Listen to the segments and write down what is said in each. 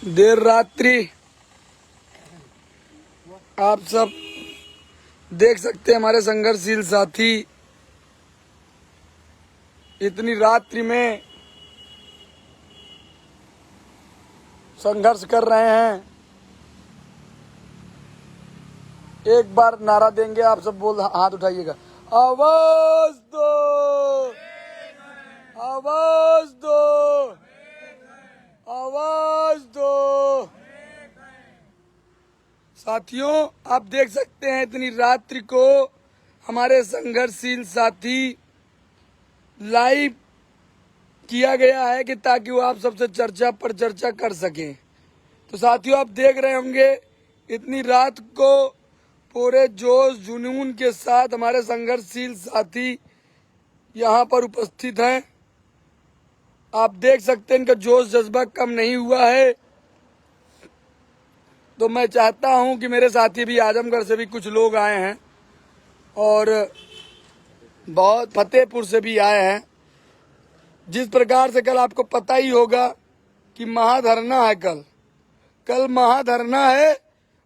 देर रात्रि आप सब देख सकते हैं हमारे संघर्षशील साथी इतनी रात्रि में संघर्ष कर रहे हैं। एक बार नारा देंगे, आप सब बोल हाथ उठाइएगा। आवाज दो, आवाज दो, आवाज दो। साथियों, आप देख सकते हैं इतनी रात्रि को हमारे संघर्षशील साथी लाइव किया गया है कि ताकि वो आप सबसे चर्चा पर चर्चा कर सकें। तो साथियों, आप देख रहे होंगे इतनी रात को पूरे जोश जुनून के साथ हमारे संघर्षशील साथी यहाँ पर उपस्थित हैं। आप देख सकते हैं इनका जोश जज्बा कम नहीं हुआ है। तो मैं चाहता हूं कि मेरे साथी भी आजमगढ़ से भी कुछ लोग आए हैं और बहुत फतेहपुर से भी आए हैं। जिस प्रकार से कल आपको पता ही होगा कि महाधरना है, कल महाधरना है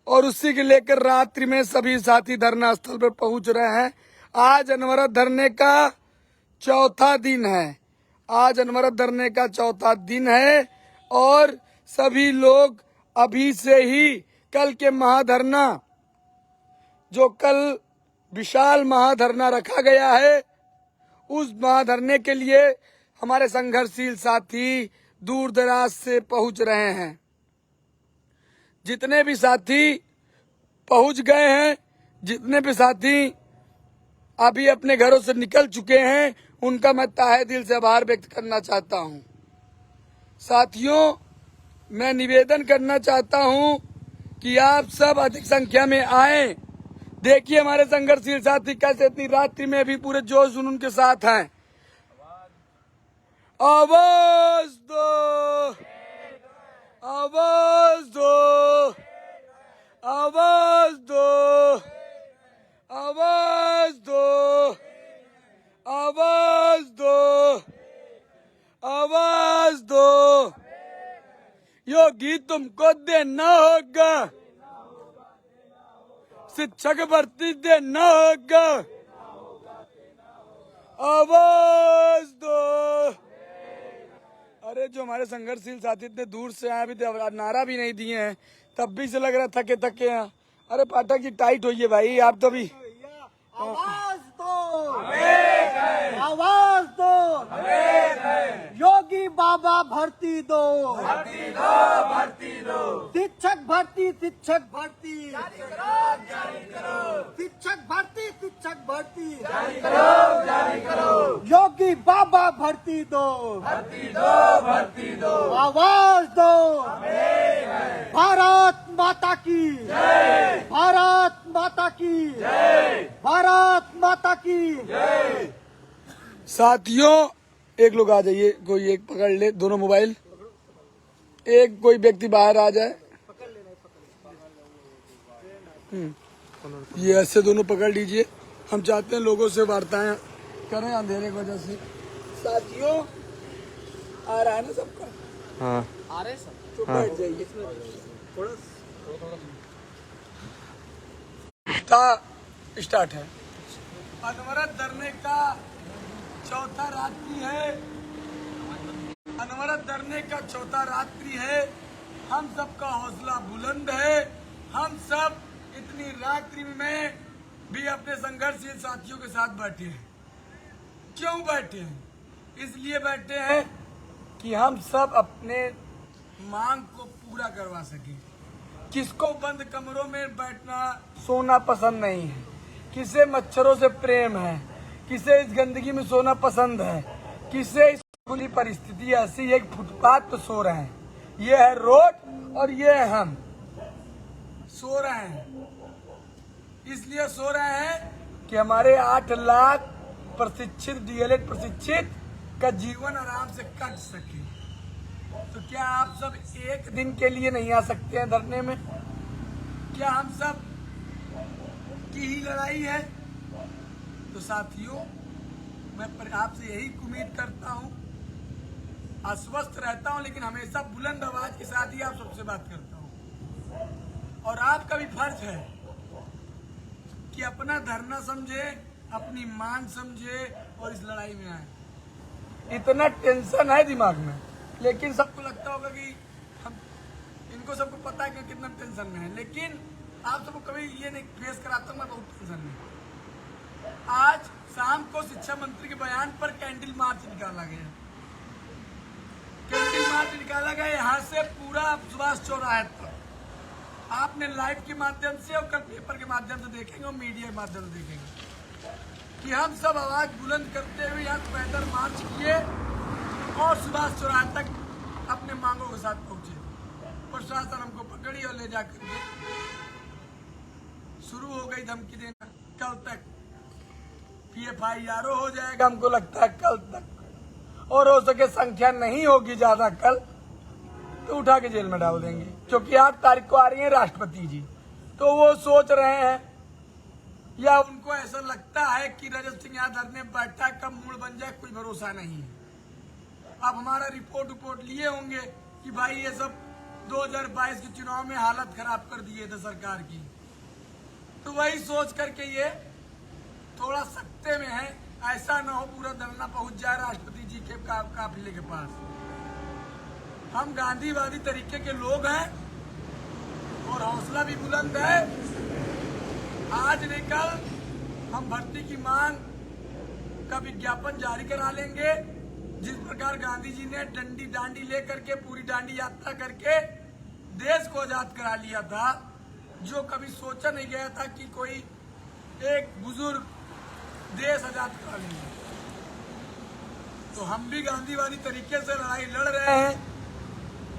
और उसी के लेकर रात्रि में सभी साथी धरना स्थल पर पहुंच रहे हैं। आज अनवरत धरने का चौथा दिन है। आज अनवरत धरने का चौथा दिन है और सभी लोग अभी से ही कल के महाधरना, जो कल विशाल महाधरना रखा गया है, उस महाधरने के लिए हमारे संघर्षशील साथी दूर दराज से पहुंच रहे हैं। जितने भी साथी पहुंच गए हैं, जितने भी साथी अभी अपने घरों से निकल चुके हैं, उनका मैं तहे दिल से आभार व्यक्त करना चाहता हूं। साथियों, मैं निवेदन करना चाहता हूं कि आप सब अधिक संख्या में आए। देखिए हमारे संघर्षशील साथी कैसे इतनी रात्रि में भी पूरे जोश जुनून के साथ हैं। आवाज दो, आवाज दो, आवाज दो, आवाज दो, आवाज दो, आवाज दो। योगी तुमको देना होगा, शिक्षक भर्ती देना होगा। आवाज दो। अरे जो हमारे संघर्षशील साथी इतने दूर से आए, अभी नारा भी नहीं दिए हैं, तब भी से लग रहा थके थके हैं। अरे पाठक जी टाइट होइए भाई, आप तो भी आवाज दो, आवाज दो, योगी बाबा भर्ती दो, भर्ती दो, भर्ती दो। शिक्षक भर्ती, शिक्षक भर्ती जारी करो, शिक्षक भर्ती, शिक्षक भर्ती जारी करो, जारी करो। योगी बाबा भर्ती दो, भर्ती दो, भर्ती दो। आवाज दो। भारत माता की जय, भारत माता की जय, भारत माता की जय। साथियों, एक लोग आ जाइए, कोई एक पकड़ ले दोनों मोबाइल, एक कोई व्यक्ति बाहर आ जाए। ये ऐसे दोनों पकड़ लीजिए। हम चाहते हैं लोगों से वार्ताएं करें अंधेरे की वजह से। साथियों, आ रहा है ना सबका? हाँ, आ रहे सब तो बैठ जाइए थोड़ा। स्टार्ट है। अनवरत धरने का चौथा रात्रि है, अनवरत धरने का चौथा रात्रि है। हम सबका हौसला बुलंद है। हम सब इतनी रात्रि में भी अपने संघर्षशील साथियों के साथ बैठे हैं। क्यों बैठे हैं? इसलिए बैठे हैं कि हम सब अपने मांग को पूरा करवा सके। किसको बंद कमरों में बैठना सोना पसंद नहीं है, किसे मच्छरों से प्रेम है, किसे इस गंदगी में सोना पसंद है, किसे इस खुली परिस्थिति ऐसी है कि फुटपाथ पे सो रहे हैं। ये है रोड और ये है हम सो रहे हैं। इसलिए सो रहे हैं कि हमारे 8 लाख प्रशिक्षित डीएलएड प्रशिक्षित का जीवन आराम से कट सके। तो क्या आप सब एक दिन के लिए नहीं आ सकते हैं धरने में? क्या हम सब की ही लड़ाई है? तो साथियों, मैं आपसे यही उम्मीद करता हूं, अस्वस्थ रहता हूं, लेकिन हमेशा बुलंद आवाज के साथ ही आप सबसे बात करता हूं। और आपका भी फर्ज है कि अपना धरना समझे, अपनी मांग समझे और इस लड़ाई में आए। इतना टेंशन है दिमाग में, लेकिन सबको लगता होगा कि हम, इनको सबको पता है कि कितना टेंशन में है, लेकिन आप सबको कभी ये नहीं फेस कराता हूं मैं बहुत टेंशन में। आज शाम को शिक्षा मंत्री के बयान पर कैंडल मार्च निकाला गया। कैंडल मार्च निकाला गया यहाँ से पूरा सुभाष चौराहे तक। आपने लाइव के माध्यम से और कल पेपर के माध्यम से देखेंगे और मीडिया के माध्यम से देखेंगे कि हम सब आवाज बुलंद करते हुए यहाँ पैदल मार्च किए और सुभाष चौराहे तक अपने मांगों के साथ पहुंचे। प्रशासन हमको पकड़ी और ले जाकर के शुरू हो गई धमकी देना। कल तक PFIR हो जाएगा, हमको लगता है कल तक, और हो सके संख्या नहीं होगी ज्यादा कल तो उठा के जेल में डाल देंगे। क्योंकि 8 तारीख को आ रही है राष्ट्रपति जी, तो वो सोच रहे हैं या उनको ऐसा लगता है कि रजत सिंह यहाँ धरने बैठा कब मूड बन जाए कोई भरोसा नहीं है। अब हमारा रिपोर्ट लिए होंगे कि भाई ये सब 2022 के चुनाव में हालत खराब कर दिए थे सरकार की, तो वही सोच करके ये थोड़ा सख्ते में है, ऐसा न हो पूरा धरना पहुंच जाए राष्ट्रपति जी के काफिले के पास। हम गांधीवादी तरीके के लोग हैं और हौसला भी बुलंद है। आज नहीं कल हम भर्ती की मांग का विज्ञापन जारी करा लेंगे। जिस प्रकार गांधी जी ने डांडी लेकर के पूरी डांडी यात्रा करके देश को आजाद करा लिया था, जो कभी सोचा नहीं गया था कि कोई एक बुजुर्ग देश आजाद करा लेंगे। तो हम भी गांधीवादी तरीके से लड़ाई लड़ रहे हैं।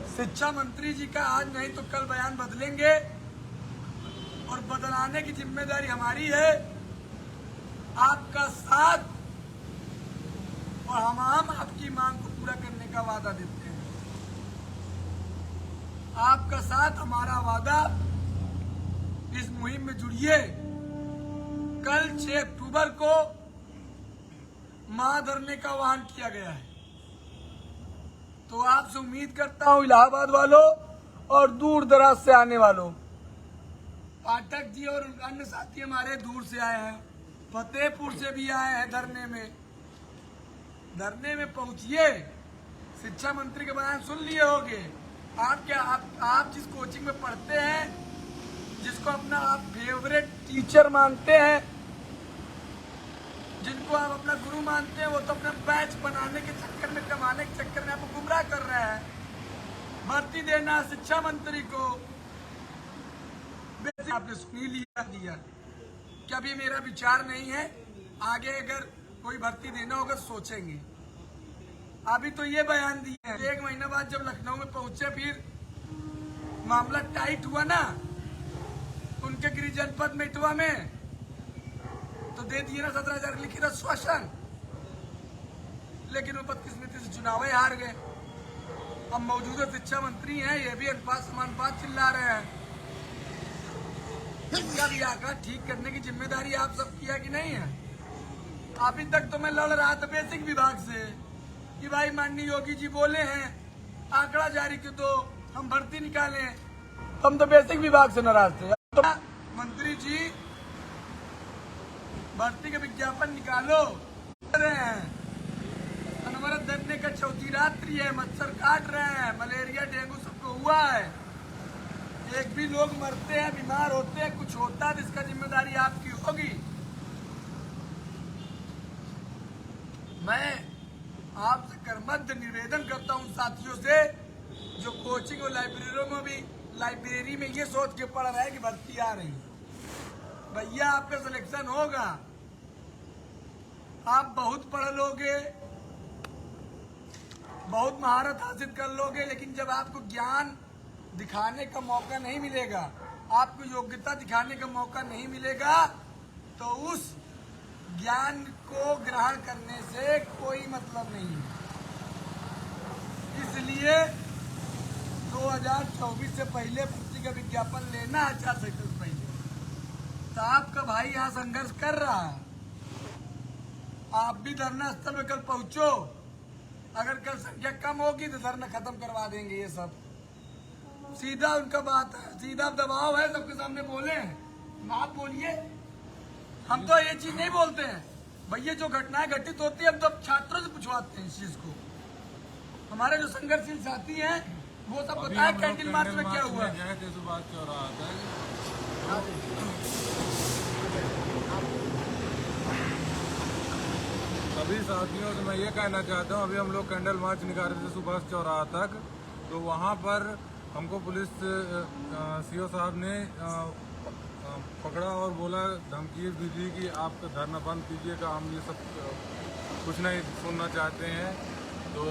शिक्षा मंत्री जी का आज नहीं तो कल बयान बदलेंगे और बदलाने की जिम्मेदारी हमारी है। आपका साथ और हम आपकी मांग को पूरा करने का वादा देते हैं। आपका साथ हमारा वादा। इस मुहिम में जुड़िए। कल 6 अक्टूबर को महाधरने का आह्वान किया गया है, तो आपसे उम्मीद करता हूं इलाहाबाद वालों और दूर दराज से आने वालों, पाठक जी और अन्य साथी हमारे दूर से आए हैं, फतेहपुर से भी आए हैं धरने में पहुंचिए। शिक्षा मंत्री के बयान सुन लिए होंगे। आप जिस कोचिंग में पढ़ते हैं, जिसको अपना आप फेवरेट टीचर मानते हैं, जिनको आप अपना गुरु मानते हैं, वो तो अपना बैच बनाने के चक्कर में, कमाने के चक्कर में आपको गुमराह कर रहे हैं। भर्ती देना शिक्षा मंत्री को आपने सुन ही दिया कि अभी मेरा विचार नहीं है, आगे अगर कोई भर्ती देना होगा सोचेंगे। अभी तो ये बयान दिए हैं। 1 महीना बाद जब लखनऊ में पहुंचे, फिर मामला टाइट हुआ ना उनके गृह जनपद में इटवा में, तो दे दिए ना 17,000 लिखित आश्वासन, लेकिन वो बदकिस्मती से चुनाव हार गए। अब मौजूदा शिक्षा मंत्री हैं, ये भी अनुपात समानुपात चिल्ला रहे हैं। इनका भी आंकड़ा ठीक करने की जिम्मेदारी आप सब की है कि नहीं है? अभी तक तो मैं लड़ रहा था बेसिक विभाग से कि भाई माननीय योगी जी बोले हैं आंकड़ा जारी कर दो, हम भर्ती निकालें। हम तो बेसिक विभाग से नाराज थे। तो मंत्री जी भर्ती का विज्ञापन निकालो रहे हैं। अनवरत धरने का चौथी रात्रि है, मच्छर काट रहे हैं, मलेरिया डेंगू सबको हुआ है, एक भी लोग मरते हैं, बीमार होते हैं, कुछ होता है तो इसका जिम्मेदारी आपकी होगी। मैं आपसे करमद्ध निवेदन करता हूं साथियों से जो कोचिंग और लाइब्रेरी में ये सोच के पढ़ रहे हैं कि भर्ती आ रही है। भैया आपका सिलेक्शन होगा, आप बहुत पढ़ लोगे, बहुत महारत हासिल कर लोगे, लेकिन जब आपको ज्ञान दिखाने का मौका नहीं मिलेगा, आपको योग्यता दिखाने का मौका नहीं मिलेगा, तो उस ज्ञान को ग्रहण करने से कोई मतलब नहीं है। इसलिए 2024 से पहले भर्ती का विज्ञापन लेना, आचार संहिता से पहले। तो आपका भाई यहाँ संघर्ष कर रहा है, आप भी धरना स्थल में कल पहुंचो, अगर कल संख्या कम होगी तो धरना खत्म करवा देंगे ये सब। सीधा उनका बात है, सीधा दबाव है, सबके सामने बोले हैं। ना आप बोलिए, हम तो ये चीज नहीं बोलते हैं भैया। जो घटनाएं घटित होती है हम तो छात्रों से पूछवाते हैं इस चीज को। हमारे जो संघर्षशील साथी हैं वो सब बताए कैंडल मार्च में क्या हुआ। सभी साथियों से मैं ये कहना चाहता हूँ, अभी हम लोग कैंडल मार्च निकाल रहे थे सुभाष चौराहा तक, तो वहाँ पर हमको पुलिस सीओ साहब ने पकड़ा और बोला, धमकी भी दी कि आप धरना बंद कीजिएगा, हम ये सब कुछ नहीं सुनना चाहते हैं। तो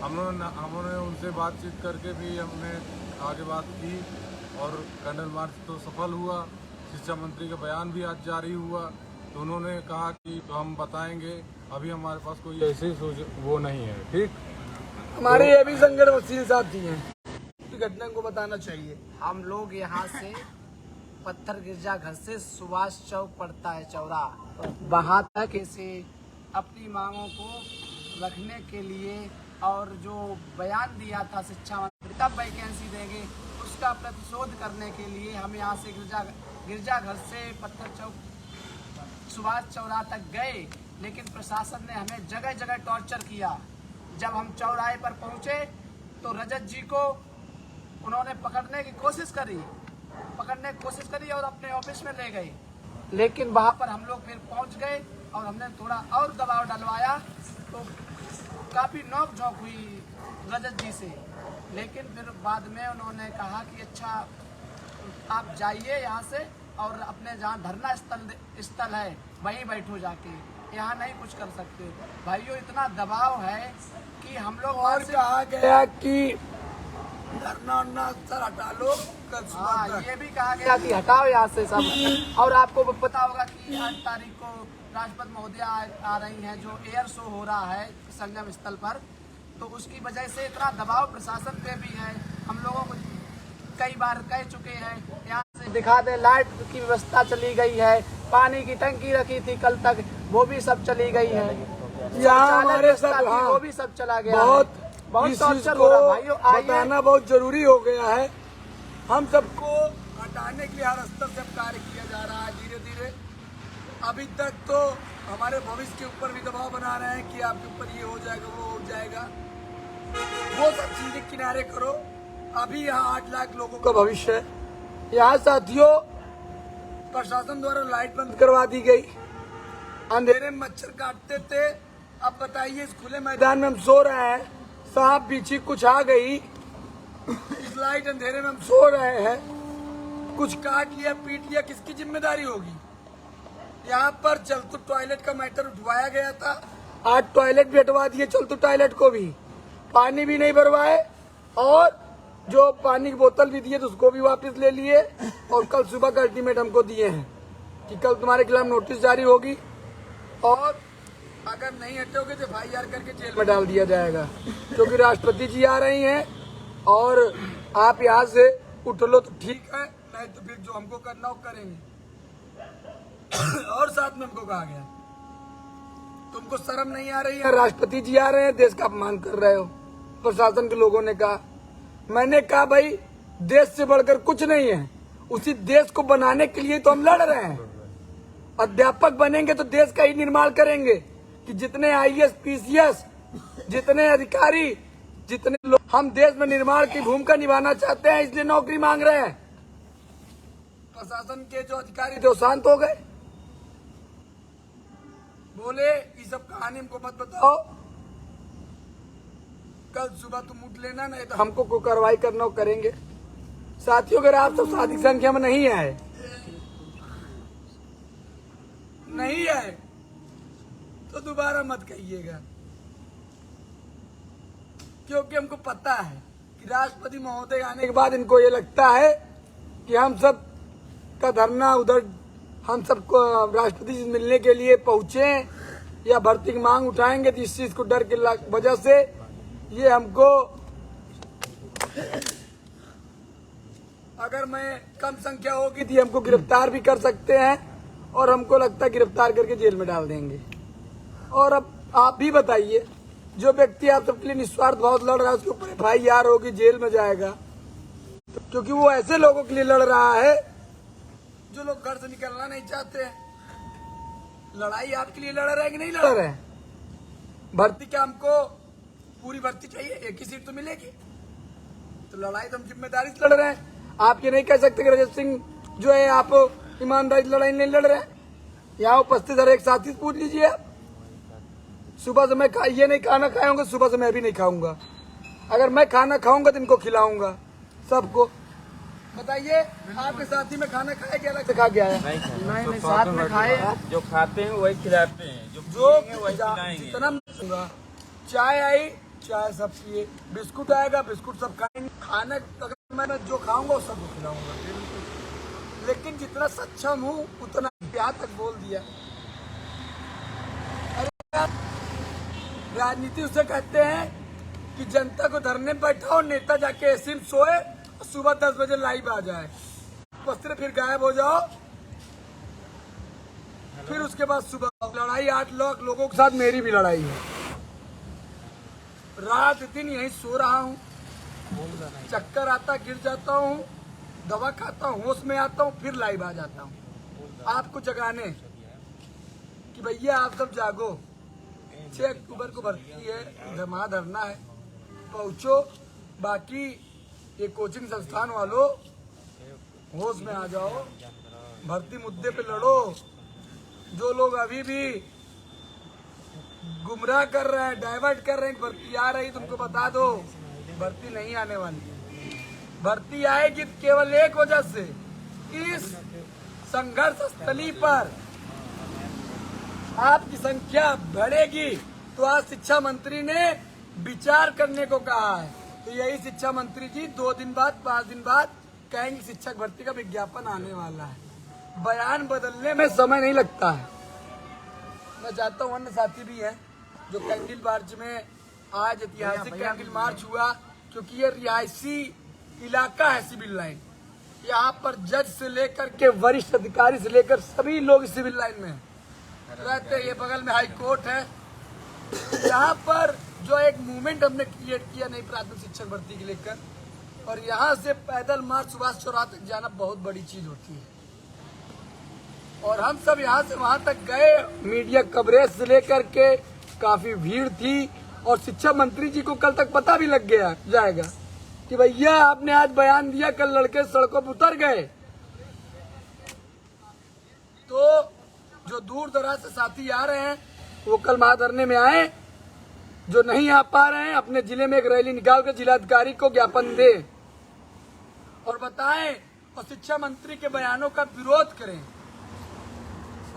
हमने उनसे बातचीत करके भी हमने आगे बात की और कैंडल मार्च तो सफल हुआ। शिक्षा मंत्री का बयान भी आज जारी हुआ, तो उन्होंने कहा कि तो हम बताएंगे, अभी हमारे पास कोई ऐसी वो नहीं है। ठीक, हमारे ये भी संघर्षशील साथी हैं, घटना को बताना चाहिए। हम लोग यहाँ से पत्थर गिरजा घर से सुभाष चौक पड़ता है चौराहा, वहाँ तक इसे अपनी मांगों को रखने के लिए और जो बयान दिया था शिक्षा मंत्री कब वैकेंसी देंगे उसका प्रतिशोध करने के लिए हम यहाँ से गिरजा घर से पत्थर चौक सुभाष चौराहा तक गए, लेकिन प्रशासन ने हमें जगह जगह टॉर्चर किया। जब हम चौराहे पर पहुँचे तो रजत जी को उन्होंने पकड़ने की कोशिश करी और अपने ऑफिस में ले गए, लेकिन वहाँ पर हम लोग फिर पहुँच गए और हमने थोड़ा और दबाव डलवाया तो काफ़ी नोक झोंक हुई रजत जी से। लेकिन फिर बाद में उन्होंने कहा कि अच्छा आप जाइए यहाँ से और अपने जहाँ धरना स्थल है वहीं बैठो जाके, यहाँ नहीं कुछ कर सकते। भाइयों इतना दबाव है कि हम लोग और कहा गया कि धरना स्थल हटा लो। हाँ, ये भी कहा गया कि हटाओ यहाँ से सब। और आपको पता होगा कि 8 तारीख को राष्ट्रपति महोदय आ रही हैं, जो एयर शो हो रहा है संगम स्थल पर, तो उसकी वजह से इतना दबाव प्रशासन पे भी है। हम लोगों को कई बार कह चुके हैं, यहाँ से दिखा दे, लाइट की व्यवस्था चली गई है, पानी की टंकी रखी थी कल तक वो भी सब चली गई है, यहाँ हमारे सब वो भी सब चला गया। बहुत बहुत इस टॉर्चर चीज हो रहा को भाइयों, बताना बहुत जरूरी हो गया है। हम सबको हटाने के लिए हर स्तर से कार्य किया जा रहा है धीरे धीरे। अभी तक तो हमारे भविष्य के ऊपर भी दबाव बना रहे हैं कि आपके ऊपर ये हो जाएगा, वो हो जाएगा, वो सब चीजें किनारे करो। अभी यहाँ 8 लाख लोगों का भविष्य है। यहाँ साथियों प्रशासन द्वारा लाइट बंद करवा दी गई, अंधेरे में मच्छर काटते थे। अब बताइए इस खुले मैदान में हम सो रहे हैं, सांप बिच्छी कुछ आ गई, इस लाइट अंधेरे में हम सो रहे हैं, कुछ काट लिया पीट लिया, किसकी जिम्मेदारी होगी। यहाँ पर चलतू टॉयलेट का मैटर उठवाया गया था, आज टॉयलेट भी हटवा दिए, चलतू टॉयलेट को भी, पानी भी नहीं भरवाए और जो पानी की बोतल भी दिए तो उसको भी वापस ले लिए। और कल सुबह का अल्टीमेटम हमको दिए हैं कि कल तुम्हारे खिलाफ नोटिस जारी होगी और अगर नहीं हटोगे तो FIR करके जेल में डाल दिया जाएगा, क्योंकि राष्ट्रपति जी आ रही हैं और आप यहाँ से उठ लो तो ठीक है, नहीं तो फिर जो हमको करना हो करेंगे। और साथ में हमको कहा गया तुमको शर्म नहीं आ रही है, राष्ट्रपति जी आ रहे हैं, देश का अपमान कर रहे हो। प्रशासन के लोगों ने कहा, मैंने कहा भाई देश से बढ़कर कुछ नहीं है, उसी देश को बनाने के लिए तो हम लड़ रहे हैं। अध्यापक बनेंगे तो देश का ही निर्माण करेंगे कि जितने IAS PCS जितने अधिकारी जितने लोग, हम देश में निर्माण की भूमिका निभाना चाहते हैं, इसलिए नौकरी मांग रहे हैं। प्रशासन के जो अधिकारी थे वो शांत हो गए, बोले ये सब कहानी हमको मत बताओ, कल सुबह तुम उठ लेना, नहीं तो हमको कोई कार्रवाई करना हो करेंगे। साथियों अगर आप सब अधिक संख्या में नहीं आए तो दोबारा मत कहिएगा, क्योंकि हमको पता है कि राष्ट्रपति महोदय आने के बाद इनको ये लगता है कि हम सब का धरना उधर, हम सबको राष्ट्रपति से मिलने के लिए पहुंचे या भर्ती की मांग उठाएंगे, तो इस चीज को डर के वजह से ये हमको, अगर मैं कम संख्या होगी तो हमको गिरफ्तार भी कर सकते हैं और हमको लगता है गिरफ्तार करके जेल में डाल देंगे। और अब आप भी बताइए जो व्यक्ति आप सबके लिए निस्वार्थ भाव से लड़ रहा है उसके ऊपर FIR होगी, जेल में जाएगा, क्योंकि वो ऐसे लोगों के लिए लड़ रहा है जो लोग घर से निकलना नहीं चाहते हैं। लड़ाई आपके लिए लड़ रहे हैं कि नहीं लड़ रहे हैं? भर्ती क्या हमको पूरी भर्ती चाहिए? एक ही सीट तो मिलेगी। तो लड़ाई तो हम जिम्मेदारी से लड़ रहे हैं। आप ये नहीं कह सकते कि रजत सिंह जो है आप ईमानदारी से लड़ाई नहीं लड़ रहे हैं। यहाँ उपस्थित हर एक साथी से पूछ लीजिए आप। सुबह से मैं ये नहीं खाना खाए होंगे, सुबह से मैं भी नहीं खाऊंगा। अगर मैं खाना खाऊंगा तो इनको खिलाऊंगा सबको। बताइए, आपके साथी में खाना खाए कि अलग से खा गया है? नहीं साथ में खाए। जो खाते हैं वही खिलाते हैं, जो जो पिएंगे वही खिलाएंगे। जितना मैं चाय आई, चाय सब पिए, बिस्कुट आएगा, बिस्कुट सब खाएंगे। खाना अगर मैं जो खाऊंगा वो सबको खिलाऊंगा, लेकिन जितना सक्षम हूँ उतना प्यार तक बोल दिया। अरे राजनीति उसे कहते हैं कि जनता को धरने बैठाओ, नेता जाके एसी में सोए, सुबह 10 बजे लाइव आ जाए, पस्तर फिर गायब हो जाओ, फिर उसके बाद सुबह लड़ाई। 8 लाख लोगों के साथ मेरी भी लड़ाई है। रात दिन यहीं सो रहा हूँ, चक्कर आता, गिर जाता हूँ, दवा खाता हूँ, होश में आता हूँ, फिर लाइव आ जाता हूँ आपको जगाने कि भैया आप सब जागो। 6 अक्टूबर को भर्ती है, धरना है, पहुंचो। बाकी ये कोचिंग संस्थान वालों होश में आ जाओ, भर्ती मुद्दे पे लड़ो। जो लोग अभी भी गुमराह कर रहे हैं, डाइवर्ट कर रहे हैं, भर्ती आ रही, तुमको बता दो भर्ती नहीं आने वाली। भर्ती आएगी केवल एक वजह से, इस संघर्ष स्थली पर आपकी संख्या बढ़ेगी। तो आज शिक्षा मंत्री ने विचार करने को कहा है। तो यही शिक्षा मंत्री जी 2 दिन बाद 5 दिन बाद कहेंगे शिक्षक भर्ती का विज्ञापन आने वाला है। बयान बदलने में समय नहीं लगता है। मैं चाहता हूँ अन्य साथी भी हैं जो कैंडिल मार्च में, आज ऐतिहासिक कैंडिल मार्च हुआ क्योंकि ये रिहायशी इलाका है, सिविल लाइन। यहाँ पर जज से लेकर के वरिष्ठ अधिकारी से लेकर सभी लोग सिविल लाइन में रहते हैं। ये बगल में हाई कोर्ट है। यहाँ पर जो एक मूवमेंट हमने क्रिएट किया नई प्राथमिक शिक्षक भर्ती के लेकर, और यहाँ से पैदल मार्च सुभाष चौराहा तक जाना बहुत बड़ी चीज होती है। और हम सब यहाँ से वहां तक गए, मीडिया कवरेज से लेकर के काफी भीड़ थी। और शिक्षा मंत्री जी को कल तक पता भी लग गया जाएगा कि भैया आपने आज बयान दिया, कल लड़के सड़कों पर उतर गए। तो जो दूर दराज से साथी आ रहे हैं वो कल महाधरने में आए, जो नहीं आ पा रहे हैं अपने जिले में एक रैली निकाल कर जिलाधिकारी को ज्ञापन दे और बताएं, और शिक्षा मंत्री के बयानों का विरोध करें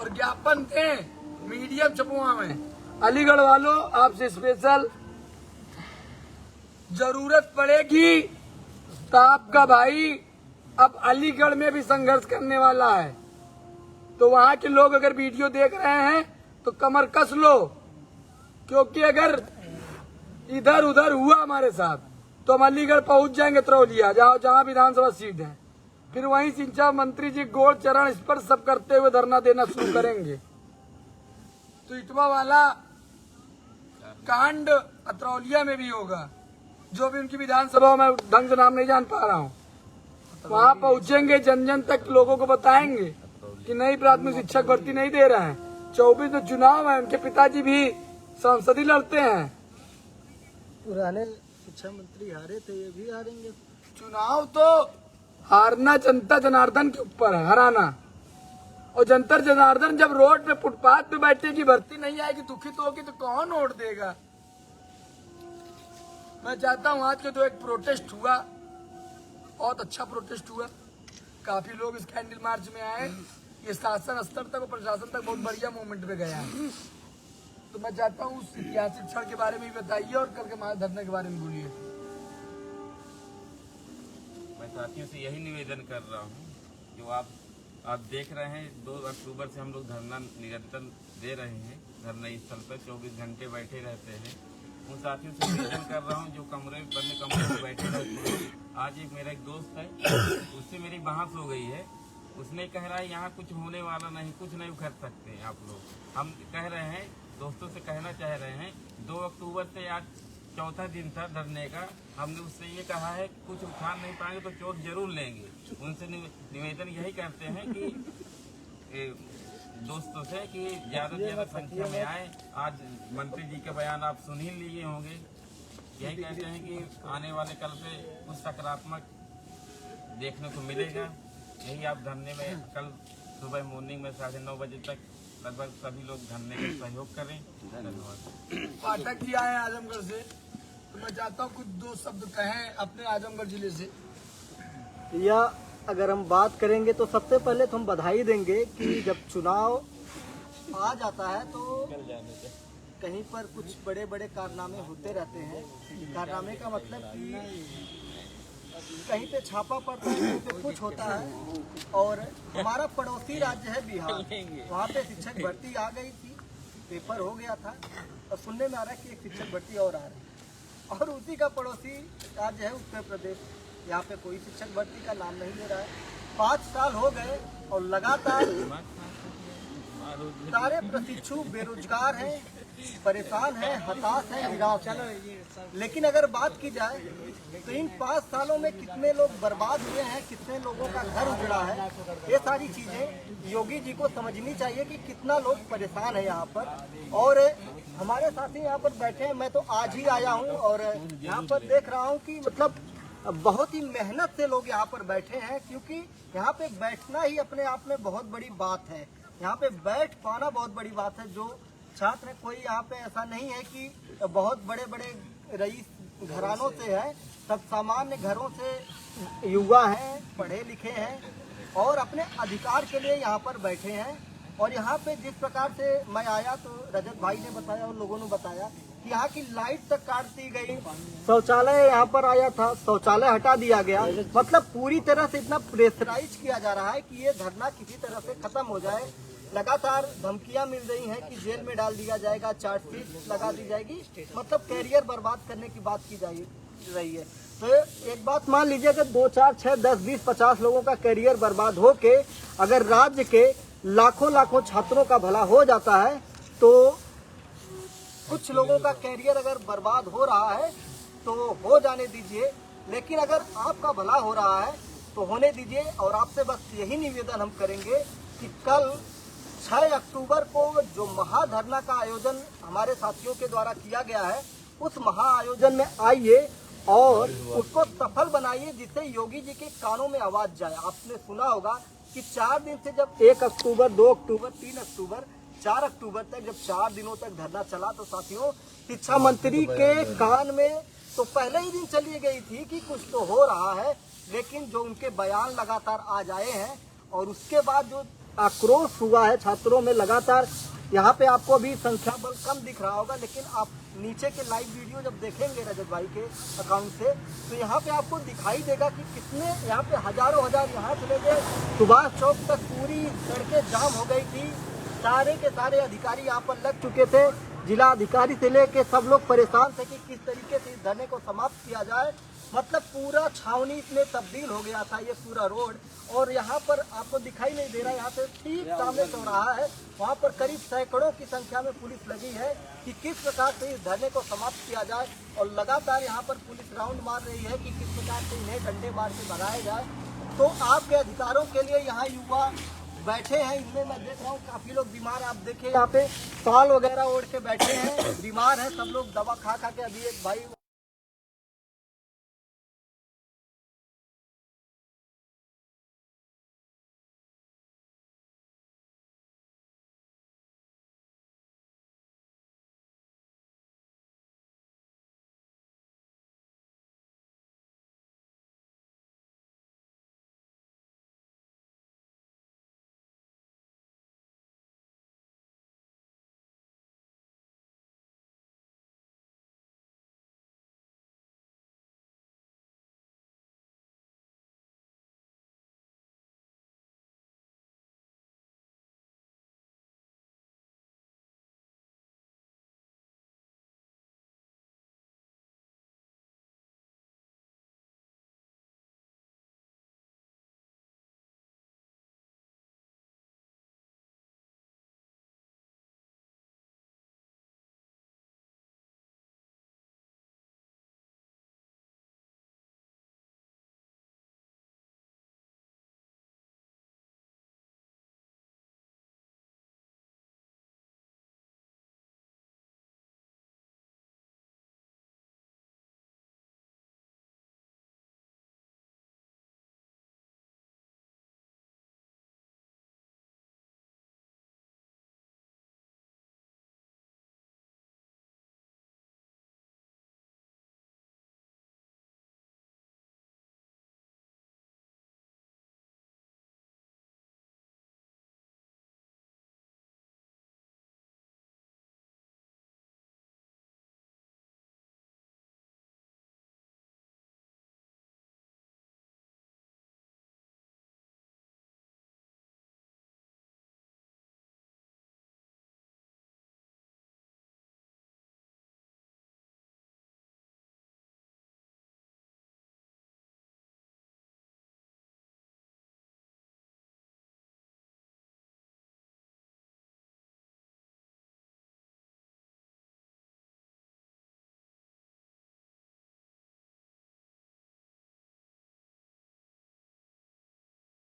और ज्ञापन दें, मीडियम छपुआ में। अलीगढ़ वालों, आपसे स्पेशल जरूरत पड़ेगी तो आपका भाई अब अलीगढ़ में भी संघर्ष करने वाला है। तो वहां के लोग अगर वीडियो देख रहे हैं तो कमर कस लो, क्योंकि अगर इधर उधर हुआ हमारे साथ तो हम अलीगढ़ पहुंच जाएंगे, तरौलिया जहां विधानसभा सीट है। फिर वहीं शिक्षा मंत्री जी गोड़ चरण स्पर्श सब करते हुए धरना देना शुरू करेंगे। तो इटवा वाला कांड अतरौलिया में भी होगा, जो भी उनकी विधानसभा में ढंग से नाम नहीं जान पा रहा हूँ। वहां पहुंचेंगे, जन जन तक लोगों को बताएंगे कि नई प्राथमिक शिक्षक भर्ती नहीं दे रहे हैं। 24 में चुनाव है, उनके पिताजी भी सांसदी लड़ते हैं। पुराने शिक्षा मंत्री हारे थे, ये भी हारेंगे। चुनाव तो हारना जनता जनार्दन के ऊपर है, हराना। और जनता जनार्दन जब रोड पे फुटपाथ पे बैठेगी, भर्ती नहीं आएगी, दुखित होगी, तो कौन वोट देगा? मैं चाहता हूँ आज के तो एक प्रोटेस्ट हुआ, बहुत अच्छा प्रोटेस्ट हुआ, काफी लोग इस कैंडल मार्च में आए। ये शासन स्तर तक और प्रशासन तक बहुत बढ़िया मूवमेंट पे गया है। तो मैं चाहता हूँ उस ऐतिहासिक क्षण के बारे में भी बताइए और कल के महाधरने के बारे में बोलिए। मैं साथियों से यही निवेदन कर रहा हूँ, जो आप देख रहे हैं 2 अक्टूबर से हम लोग धरना निरंतर दे रहे हैं। धरना स्थल पर 24 घंटे बैठे रहते हैं। उन साथियों से निवेदन कर रहा हूँ जो कमरे में बैठे रहते हैं। आज मेरा एक दोस्त है, उससे मेरी बहस हो गई है। उसने कह रहा है यहाँ कुछ होने वाला नहीं, कुछ नहीं कर सकते आप लोग। हम कह रहे हैं दोस्तों से कहना चाह रहे हैं, 2 अक्टूबर से आज चौथा दिन था धरने का। हमने उससे ये कहा है कुछ उठान नहीं पाएंगे तो चोट जरूर लेंगे। उनसे निवेदन यही करते हैं कि दोस्तों से कि ज्यादा से ज्यादा संख्या में आए। आज मंत्री जी के बयान आप सुन ही लिए होंगे, यही कहते हैं कि आने वाले कल से कुछ सकारात्मक देखने को मिलेगा। यही आप धरने में कल सुबह मॉर्निंग में 9:30 बजे तक लगभग सभी लोग धरने का सहयोग करें। धन्यवाद। पाठक जी आए हैं आजमगढ़ से, तो मैं चाहता हूँ कुछ 2 शब्द कहें अपने आजमगढ़ जिले से। या अगर हम बात करेंगे तो सबसे पहले तो हम बधाई देंगे कि जब चुनाव आ जाता है तो कहीं पर कुछ बड़े बड़े कारनामे होते रहते हैं। कारनामे का मतलब कि कहीं पे छापा पड़ता है, कहीं पे कुछ होता है। और हमारा पड़ोसी राज्य है बिहार, वहाँ पे शिक्षक भर्ती आ गई थी, पेपर हो गया था और सुनने में आ रहा है कि एक शिक्षक भर्ती और आ रही है। और उसी का पड़ोसी राज्य है उत्तर प्रदेश, यहाँ पे कोई शिक्षक भर्ती का नाम नहीं ले रहा है। 5 साल हो गए और लगातार सारे प्रशिक्षु बेरोजगार हैं, परेशान हैं, हताश हैं, निराश हैं। लेकिन अगर बात की जाए तो इन 5 सालों में कितने लोग बर्बाद हुए हैं, कितने लोगों का घर उजड़ा है, ये सारी चीजें योगी जी को समझनी चाहिए कि कितना लोग परेशान है यहाँ पर। और हमारे साथी यहाँ पर बैठे हैं, मैं तो आज ही आया हूँ और यहाँ पर देख रहा हूँ कि मतलब बहुत ही मेहनत से लोग यहाँ पर बैठे हैं, क्योंकि यहाँ पे बैठना ही अपने आप में बहुत बड़ी बात है। यहाँ पे बैठ पाना बहुत बड़ी बात है। जो छात्र कोई यहाँ पे ऐसा नहीं है कि बहुत बड़े बड़े रईस घरानों से है, सब सामान्य घरों से युवा हैं, पढ़े लिखे हैं और अपने अधिकार के लिए यहाँ पर बैठे हैं। और यहाँ पे जिस प्रकार से मैं आया तो रजत भाई ने बताया और लोगों ने बताया कि यहाँ की लाइट तक काट दी गई, शौचालय यहाँ पर आया था, शौचालय हटा दिया गया। मतलब पूरी तरह से इतना प्रेशराइज किया जा रहा है कि ये धरना किसी तरह से खत्म हो जाए। लगातार धमकियां मिल रही हैं कि जेल में डाल दिया जाएगा, चार्जशीट लगा दी जाएगी, मतलब कैरियर बर्बाद करने की बात की जा रही है। तो एक बात मान लीजिए कि 2, 4, 6, 10, 20, 50 लोगों का कैरियर बर्बाद होके अगर राज्य के लाखों छात्रों का भला हो जाता है, तो कुछ लोगों का कैरियर अगर बर्बाद हो रहा है तो हो जाने दीजिए, लेकिन अगर आपका भला हो रहा है तो होने दीजिए। और आपसे बस यही निवेदन हम करेंगे कि कल 6 अक्टूबर को जो महाधरना का आयोजन हमारे साथियों के द्वारा किया गया है, उस महाआयोजन में आइए और उसको सफल बनाइए, जिससे योगी जी के कानों में आवाज जाए। आपने सुना होगा कि 4 दिन से जब 1 अक्टूबर, 2 अक्टूबर, 3 अक्टूबर, 4 अक्टूबर तक जब 4 दिनों तक धरना चला, तो साथियों शिक्षा मंत्री के कान में तो पहले ही दिन चली गई थी कि कुछ तो हो रहा है, लेकिन जो उनके बयान लगातार आज आए हैं और उसके बाद जो आक्रोश हुआ है छात्रों में लगातार, यहाँ पे आपको अभी संख्या बल कम दिख रहा होगा, लेकिन आप नीचे के लाइव वीडियो जब देखेंगे रजत भाई के अकाउंट से, तो यहाँ पे आपको दिखाई देगा कि कितने यहाँ पे हजारों यहाँ चले गए। सुभाष चौक तक पूरी सड़कें जाम हो गई थी, सारे के सारे अधिकारी यहाँ पर लग चुके थे, जिला अधिकारी से लेके सब लोग परेशान थे कि किस तरीके से इस धरने को समाप्त किया जाए। मतलब पूरा छावनी में तब्दील हो गया था ये पूरा रोड। और यहाँ पर आपको दिखाई नहीं दे रहा, यहाँ से ठीक सामने चौराहा है, वहाँ पर करीब सैकड़ों की संख्या में पुलिस लगी है कि किस प्रकार से इस धरने को समाप्त किया जाए। और लगातार यहाँ पर पुलिस राउंड मार रही है कि किस प्रकार से इन्हें डंडे मार के भगाया जाए। तो आपके अधिकारों के लिए यहाँ युवा बैठे हैं। इनमें मैं देख रहा हूँ काफी लोग बीमार, आप देखिए यहाँ पे शॉल वगैरह ओढ़ के बैठे हैं, बीमार हैं सब लोग, दवा खा के। अभी एक भाई